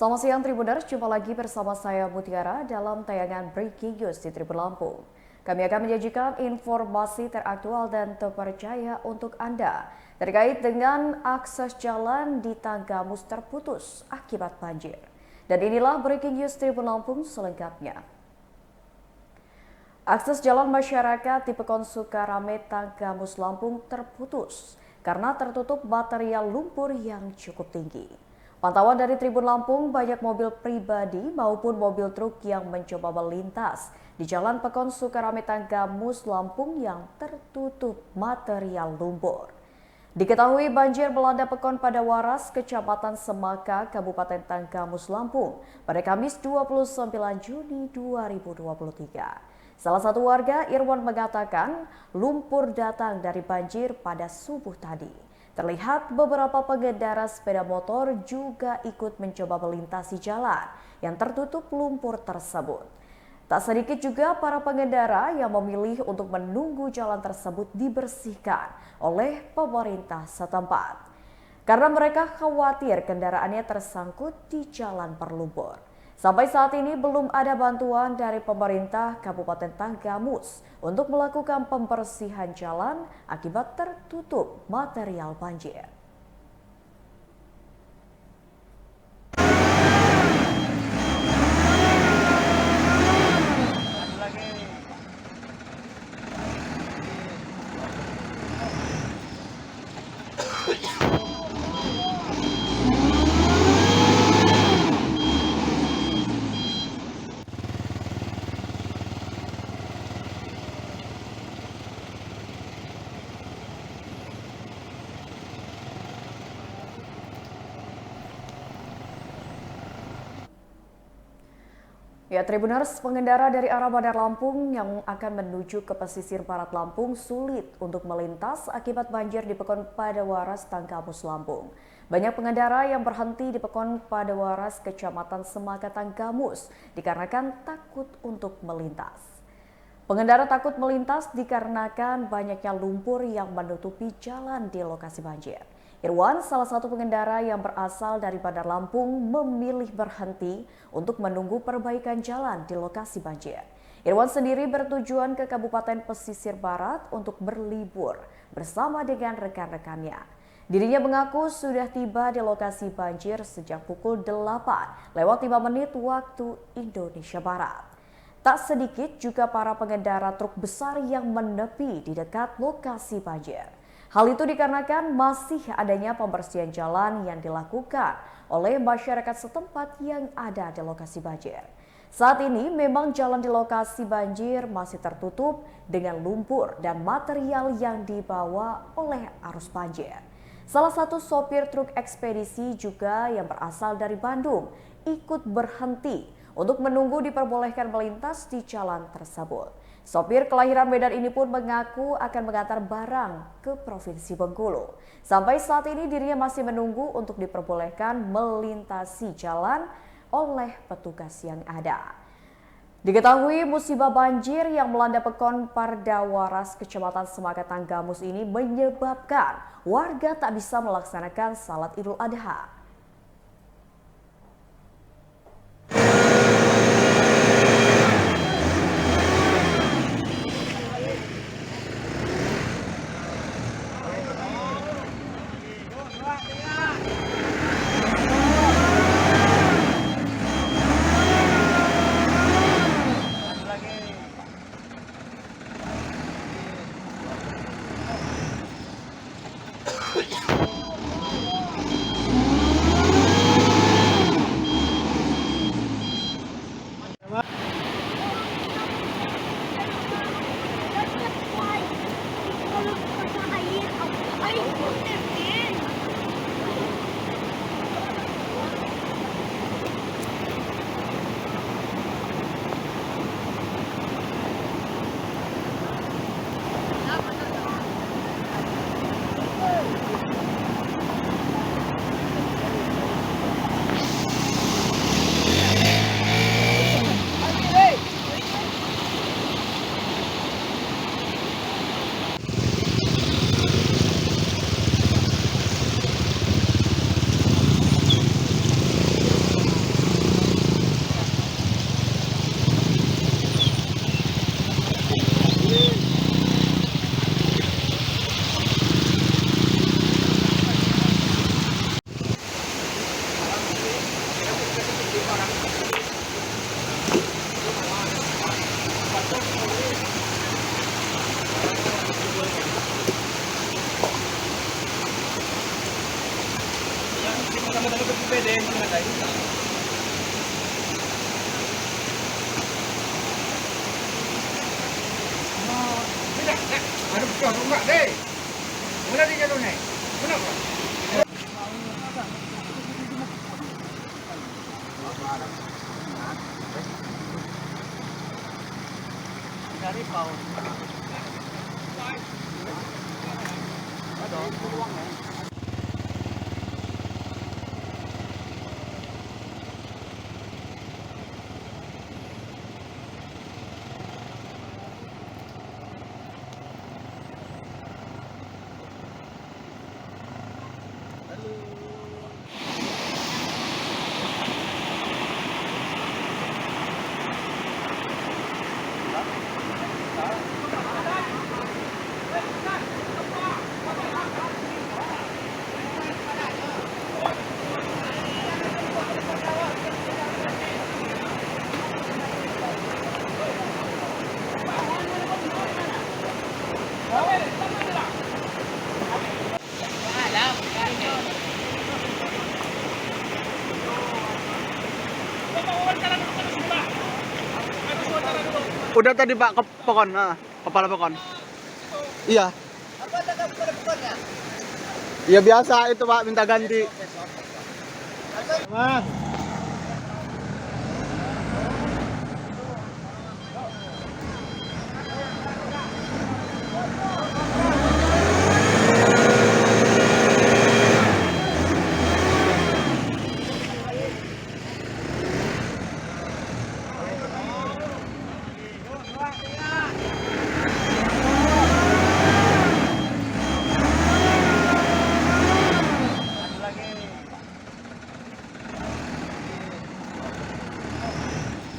Selamat siang Tribuners, jumpa lagi bersama saya Mutiara dalam tayangan Breaking News di Tribun Lampung. Kami akan menyajikan informasi teraktual dan terpercaya untuk Anda terkait dengan akses jalan di Tanggamus terputus akibat banjir. Dan inilah Breaking News Tribun Lampung selengkapnya. Akses jalan masyarakat di Pekon Sukarame Tanggamus Lampung terputus karena tertutup material lumpur yang cukup tinggi. Pantauan dari Tribun Lampung, banyak mobil pribadi maupun mobil truk yang mencoba melintas di Jalan Pekon Sukarame Tanggamus Lampung yang tertutup material lumpur. Diketahui banjir melanda Pekon Padawaras, Kecamatan Semaka, Kabupaten Tanggamus Lampung pada Kamis 29 Juni 2023. Salah satu warga, Irwan, mengatakan lumpur datang dari banjir pada subuh tadi. Terlihat beberapa pengendara sepeda motor juga ikut mencoba melintasi jalan yang tertutup lumpur tersebut. Tak sedikit juga para pengendara yang memilih untuk menunggu jalan tersebut dibersihkan oleh pemerintah setempat. Karena mereka khawatir kendaraannya tersangkut di jalan berlumpur. Sampai saat ini belum ada bantuan dari pemerintah Kabupaten Tanggamus untuk melakukan pembersihan jalan akibat tertutup material banjir. Ya, Tribuners, pengendara dari arah Bandar Lampung yang akan menuju ke pesisir barat Lampung sulit untuk melintas akibat banjir di Pekon Padawaras, Tanggamus Lampung. Banyak pengendara yang berhenti di Pekon Padawaras, Kecamatan Semaka, Tanggamus dikarenakan takut untuk melintas. Pengendara takut melintas dikarenakan banyaknya lumpur yang menutupi jalan di lokasi banjir. Irwan, salah satu pengendara yang berasal dari Bandar Lampung, memilih berhenti untuk menunggu perbaikan jalan di lokasi banjir. Irwan sendiri bertujuan ke Kabupaten Pesisir Barat untuk berlibur bersama dengan rekan-rekannya. Dirinya mengaku sudah tiba di lokasi banjir sejak pukul 8:05 waktu Indonesia Barat. Tak sedikit juga para pengendara truk besar yang menepi di dekat lokasi banjir. Hal itu dikarenakan masih adanya pembersihan jalan yang dilakukan oleh masyarakat setempat yang ada di lokasi banjir. Saat ini memang jalan di lokasi banjir masih tertutup dengan lumpur dan material yang dibawa oleh arus banjir. Salah satu sopir truk ekspedisi juga yang berasal dari Bandung ikut berhenti untuk menunggu diperbolehkan melintas di jalan tersebut. Sopir kelahiran Medan ini pun mengaku akan mengantar barang ke Provinsi Bengkulu. Sampai saat ini dirinya masih menunggu untuk diperbolehkan melintasi jalan oleh petugas yang ada. Diketahui musibah banjir yang melanda Pekon Padawaras, Kecamatan Semaka, Tanggamus ini menyebabkan warga tak bisa melaksanakan salat Idul Adha. Sama-sama ke PPD ada itu. Ada betul enggak deh? Mana di jalurnya? Kenapa? Dari paus. Ada peluang ya. Udah tadi Pak ke Pokon, kepala Pokon. Iya. Apa ada kepala Pokonnya? Iya biasa itu Pak minta ganti. Mas.